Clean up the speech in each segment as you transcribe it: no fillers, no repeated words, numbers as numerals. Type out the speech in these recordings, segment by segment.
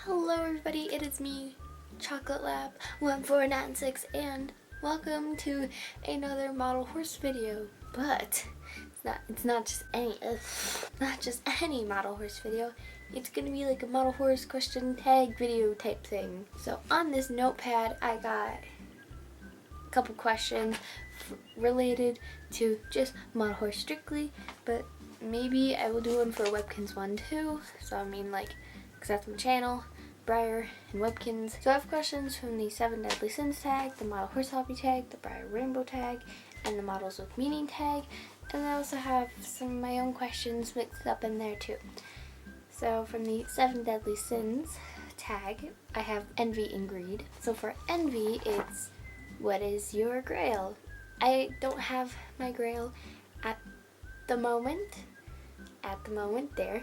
Hello everybody, it is me, Chocolate Lab 1496, and welcome to another model horse video. But it's not just any model horse video. It's gonna be like a model horse question tag video type thing. So on this notepad I got a couple questions related to just model horse strictly, but maybe I will do one for Webkinz one too. So I mean, like, because that's my channel, Breyer and Webkinz. So I have questions from the 7 Deadly Sins tag, the Model Horse Hobby tag, the Breyer Rainbow tag, and the Models with Meaning tag. And I also have some of my own questions mixed up in there too. So from the 7 Deadly Sins tag, I have envy and greed. So for envy, it's what is your grail? I don't have my grail at the moment. There.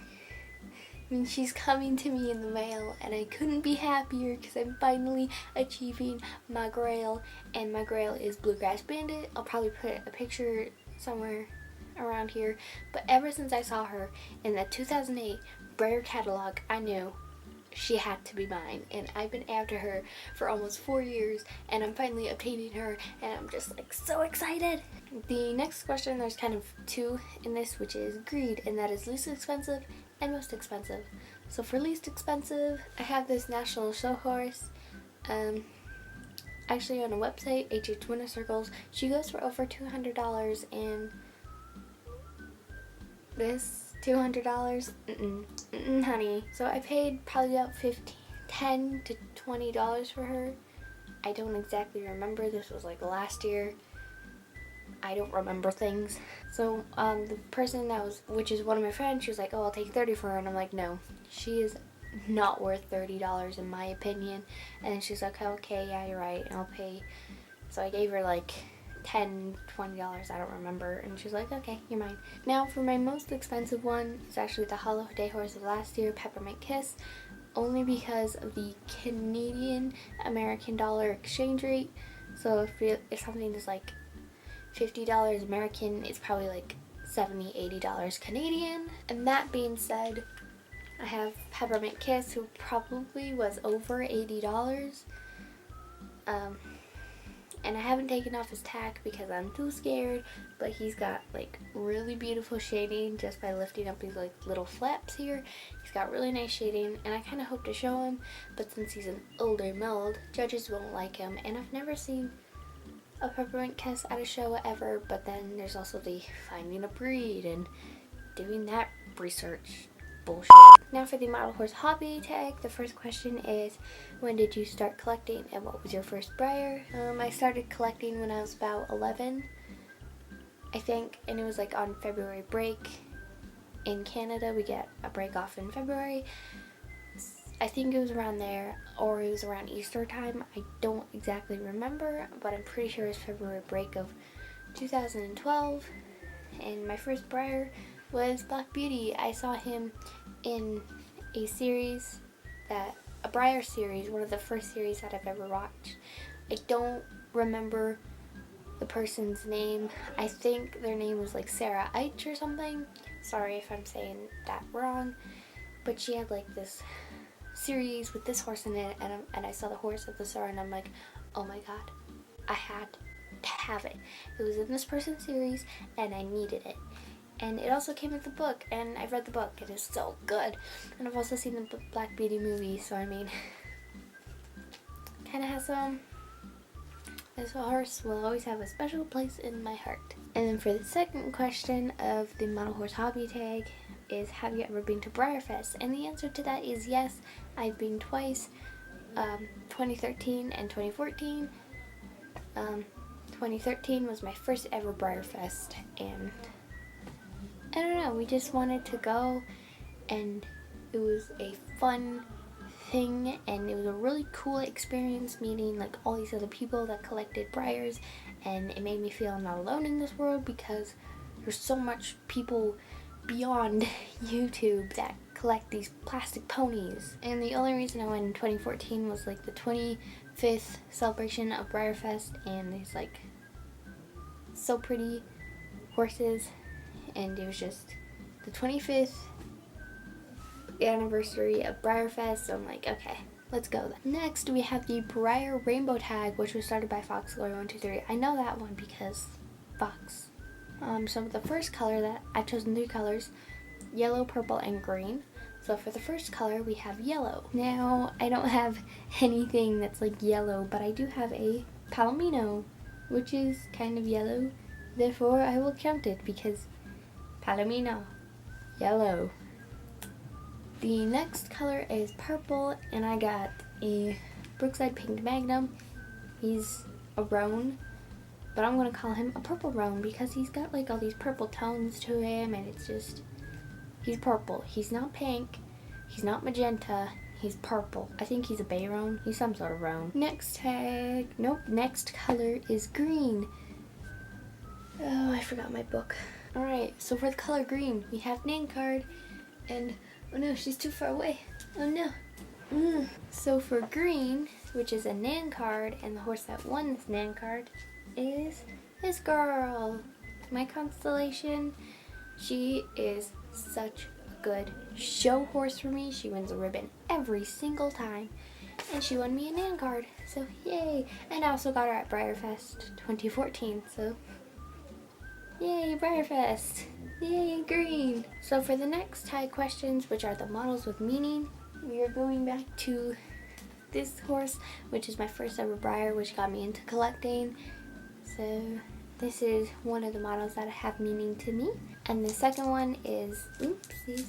I mean, she's coming to me in the mail, and I couldn't be happier because I'm finally achieving my grail, and my grail is Bluegrass Bandit. I'll probably put a picture somewhere around here, but ever since I saw her in the 2008 Breyer catalog, I knew she had to be mine, and I've been after her for almost 4 years, and I'm finally obtaining her, and I'm just like so excited. The next question, there's kind of two in this, which is greed, and that is least expensive and most expensive. So for least expensive, I have this national show horse, actually on a website, HH Winter Circles. She goes for over $200, and this $200, honey. So I paid probably about $10 to $20 for her. I don't exactly remember. This was like last year. I don't remember things. So the person that was, which is one of my friends, she was like, oh, I'll take $30 for her, and I'm like, no, she is not worth $30 in my opinion. And then she's like, okay, yeah, you're right, and I'll pay. So I gave her like $10, $20, I don't remember, and she's like, okay, you're mine. Now for my most expensive one, it's actually the holiday horse of last year, Peppermint Kiss, only because of the Canadian American dollar exchange rate. So if something is like $50 American, it's probably like $70, $80 Canadian. And that being said, I have Peppermint Kiss, who probably was over $80. And I haven't taken off his tack because I'm too scared, but he's got like really beautiful shading just by lifting up these like little flaps here. He's got really nice shading, and I kind of hope to show him, but since he's an older mold, judges won't like him, and I've never seen a Peppermint Kiss at a show ever. But then there's also the finding a breed and doing that research bullshit. Now for the Model Horse Hobby tag, the first question is, when did you start collecting and what was your first Breyer? I started collecting when I was about 11, I think, and it was like on February break. In Canada, we get a break off in February. I think it was around there, or it was around Easter time. I don't exactly remember, but I'm pretty sure it was February break of 2012. And my first Breyer was Black Beauty. I saw him in a series, a Breyer series, one of the first series that I've ever watched. I don't remember the person's name. I think their name was like Sarah Eich or something. Sorry if I'm saying that wrong. But she had like this series with this horse in it, and I saw the horse at the store, and I'm like, oh my god, I had to have it. It was in this person's series, and I needed it. And it also came with the book, and I've read the book. It is so good. And I've also seen the Black Beauty movie, so I mean, kind of has this horse will always have a special place in my heart. And then for the second question of the Model Horse Hobby tag is, have you ever been to Breyer Fest? And the answer to that is yes. I've been twice, 2013 and 2014. 2013 was my first ever Breyer Fest, and I don't know, we just wanted to go, and it was a fun thing, and it was a really cool experience meeting like all these other people that collected Breyers, and it made me feel I'm not alone in this world because there's so much people beyond YouTube that collect these plastic ponies. And the only reason I went in 2014 was like the 25th celebration of Breyer Fest, and there's like so pretty horses, and it was just the 25th anniversary of Breyer Fest, so I'm like, okay, let's go then. Next, we have the Breyer Rainbow Tag, which was started by Fox Glory 123. I know that one because Fox. So the first color that I've chosen 3 colors, yellow, purple, and green. So for the first color, we have yellow. Now, I don't have anything that's like yellow, but I do have a palomino, which is kind of yellow. Therefore, I will count it because palomino, yellow. The next color is purple, and I got a Brookside Pink Magnum. He's a roan, but I'm gonna call him a purple roan because he's got like all these purple tones to him, and it's just, he's purple. He's not pink, he's not magenta, he's purple. I think he's a bay roan. He's some sort of roan. Next color is green. Oh, I forgot my book. Alright, so for the color green, we have name card, and oh no, she's too far away. Oh no. So for green, which is a Nan card, and the horse that won this Nan card is this girl, my constellation. She is such a good show horse for me. She wins a ribbon every single time, and she won me a Nan card, so yay. And I also got her at Breyer Fest 2014, so yay, Breyer Fest. Yay, green. So for the next tag questions, which are the models with meaning, we are going back to this horse, which is my first ever Breyer, which got me into collecting. So this is one of the models that have meaning to me. And the second one is, oopsies.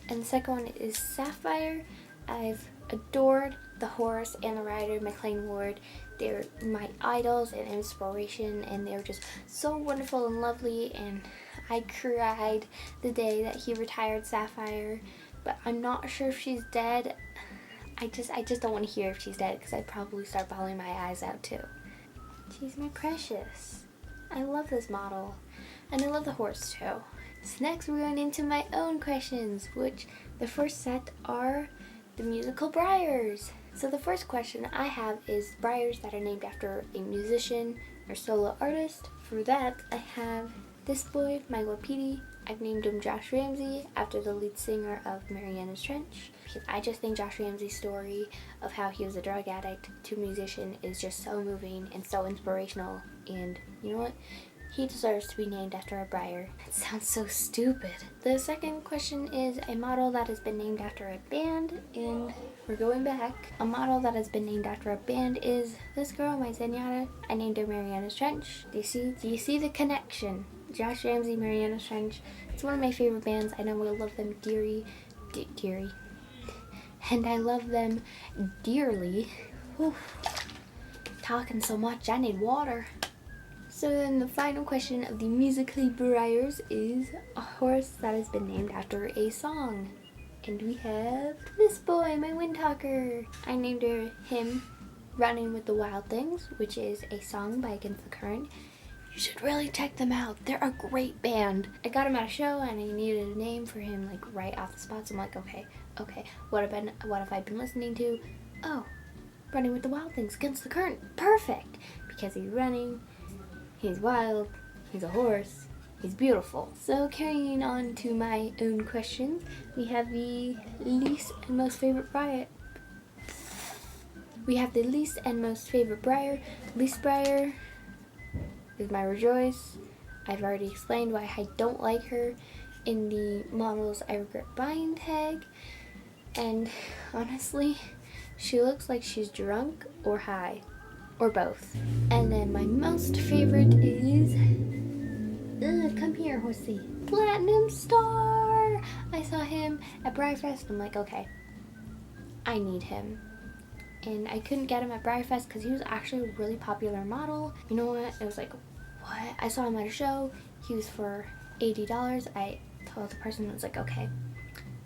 And the second one is Sapphire. I've adored the horse and the rider, McLean Ward. They're my idols and inspiration, and they're just so wonderful and lovely, and I cried the day that he retired Sapphire, but I'm not sure if she's dead. I just don't want to hear if she's dead, because I'd probably start bawling my eyes out too. She's my precious. I love this model, and I love the horse too. So next we're going into my own questions, which the first set are the musical Breyers. So the first question I have is Breyers that are named after a musician or solo artist. For that, I have this boy, my Wapiti. I've named him Josh Ramsey after the lead singer of Mariana's Trench, because I just think Josh Ramsey's story of how he was a drug addict to musician is just so moving and so inspirational, and you know what? He deserves to be named after a Breyer. It sounds so stupid. The second question is a model that has been named after a band, and we're going back. A model that has been named after a band is this girl, my Zenyatta. I named her Mariana's Trench. Do you see the connection? Josh Ramsey, Mariana's Trench. It's one of my favorite bands. I know I love them dearly. And I love them dearly. Whew. Talking so much, I need water. So then the final question of the musically Breyers is a horse that has been named after a song. And we have this boy, my Windtalker. I named him Running with the Wild Things, which is a song by Against the Current. You should really check them out. They're a great band. I got him at a show and I needed a name for him like right off the spot. So I'm like, okay. What have I been listening to? Oh, Running with the Wild Things, Against the Current. Perfect. Because he's running, he's wild, he's a horse, he's beautiful. So carrying on to my own questions, we have the least and most favorite Breyer. Least Breyer is my Rejoice. I've already explained why I don't like her in the models I regret buying tag. And honestly, she looks like she's drunk or high, or both. And then my most favorite is, come here, horsey, Platinum Star. I saw him at Breyer Fest. I'm like, okay, I need him. And I couldn't get him at Breyer Fest because he was actually a really popular model. You know what? It was like, what? I saw him at a show. He was for $80. I told the person, I was like, okay,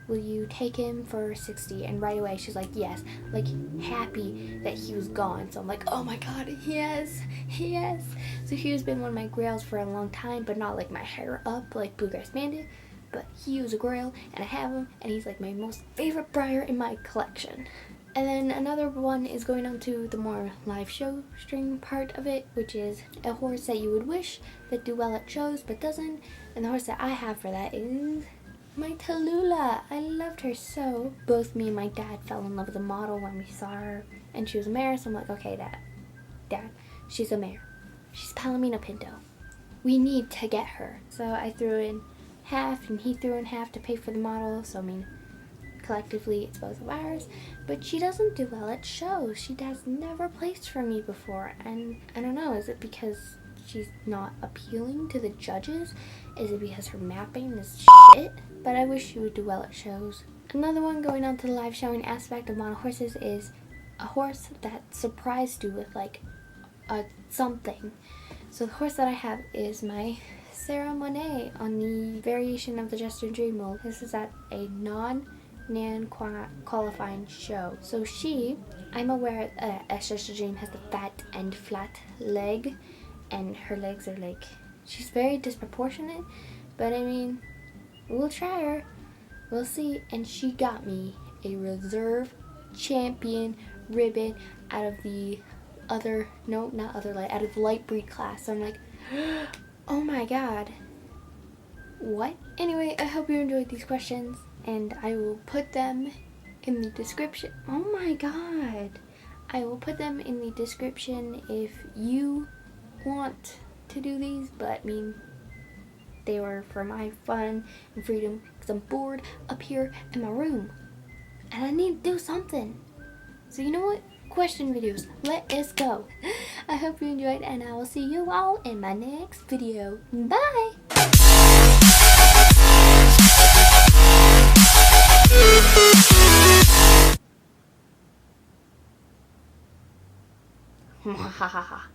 will you take him for $60? And right away she's like, yes, like happy that he was gone. So I'm like, oh my god, yes. So he has been one of my grails for a long time, but not like my hair up like Bluegrass Bandit, but he was a grail and I have him, and he's like my most favorite Breyer in my collection. And then another one is going on to the more live show string part of it, which is a horse that you would wish that do well at shows but doesn't. And the horse that I have for that is My Tallulah, I loved her so. Both me and my dad fell in love with the model when we saw her, and she was a mare, so I'm like, okay, Dad, she's a mare. She's Palomino Pinto. We need to get her. So I threw in half, and he threw in half to pay for the model, so I mean, collectively it's both of ours. But she doesn't do well at shows. She has never placed for me before, and I don't know, is it because she's not appealing to the judges? Is it because her mapping is shit? But I wish she would do well at shows. Another one going on to the live showing aspect of model horses is a horse that surprised you with like a something. So the horse that I have is my Sarah Monet on the variation of the Just a Dream mold. This is at a non-Nan qualifying show. So I'm aware that Just a Dream has the fat and flat leg, and her legs are like, she's very disproportionate, but I mean, we'll try her. We'll see. And she got me a reserve champion ribbon out of the out of the light breed class. So I'm like, oh my god, what? Anyway, I hope you enjoyed these questions, and I will put them in the description. Oh my god, I will put them in the description if you want to do these, but I mean, they were for my fun and freedom because I'm bored up here in my room and I need to do something. So you know what? Question videos. Let us go. I hope you enjoyed, and I will see you all in my next video. Bye!